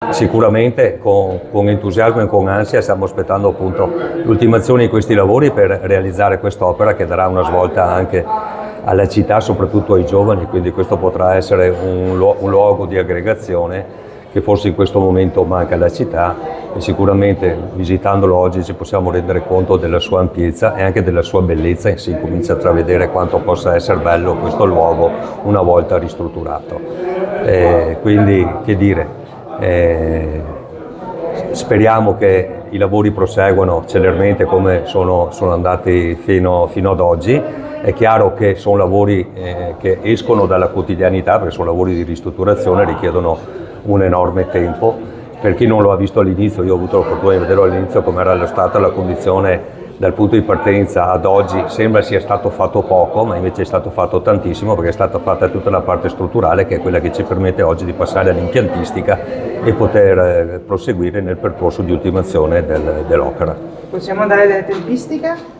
sicuramente con entusiasmo e con ansia stiamo aspettando appunto l'ultimazione di questi lavori per realizzare quest'opera che darà una svolta anche alla città, soprattutto ai giovani, quindi questo potrà essere un luogo di aggregazione che forse in questo momento manca alla città, e sicuramente visitandolo oggi ci possiamo rendere conto della sua ampiezza e anche della sua bellezza, e si comincia a intravedere quanto possa essere bello questo luogo una volta ristrutturato. Quindi che dire, speriamo che i lavori proseguano celermente come sono andati fino ad oggi. È chiaro che sono lavori che escono dalla quotidianità, perché sono lavori di ristrutturazione, richiedono un enorme tempo. Per chi non lo ha visto all'inizio, io ho avuto la fortuna di vederlo all'inizio come era stata la condizione dal punto di partenza ad oggi, sembra sia stato fatto poco, ma invece è stato fatto tantissimo, perché è stata fatta tutta la parte strutturale, che è quella che ci permette oggi di passare all'impiantistica e poter proseguire nel percorso di ultimazione dell'opera. Possiamo dare delle tempistiche?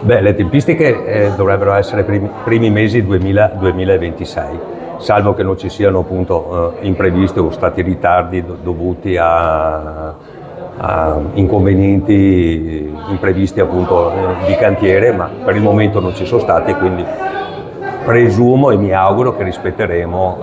Beh, le tempistiche dovrebbero essere primi mesi 2026, salvo che non ci siano appunto imprevisti o stati ritardi dovuti a inconvenienti imprevisti appunto di cantiere, ma per il momento non ci sono stati, quindi presumo e mi auguro che rispetteremo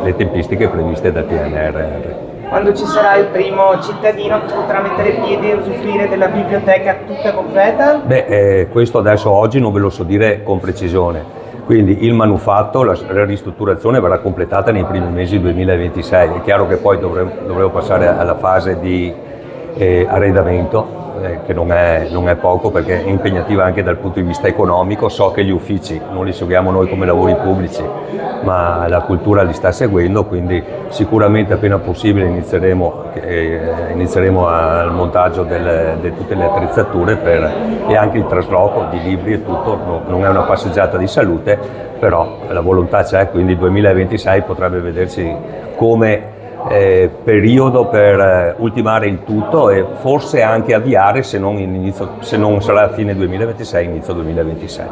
le tempistiche previste dal PNRR. Quando ci sarà il primo cittadino che potrà mettere piedi e usufruire della biblioteca tutta completa? Beh, questo adesso oggi non ve lo so dire con precisione. Quindi il manufatto, la ristrutturazione verrà completata nei primi mesi 2026. È chiaro che poi dovremo passare alla fase di arredamento, che non è poco, perché è impegnativa anche dal punto di vista economico. So che gli uffici non li seguiamo noi come lavori pubblici, ma la cultura li sta seguendo, quindi sicuramente appena possibile inizieremo al montaggio di tutte le attrezzature e anche il trasloco di libri e tutto. Non è una passeggiata di salute, però la volontà c'è, quindi il 2026 potrebbe vederci come periodo per ultimare il tutto e forse anche avviare, se non sarà a fine 2026, inizio 2027.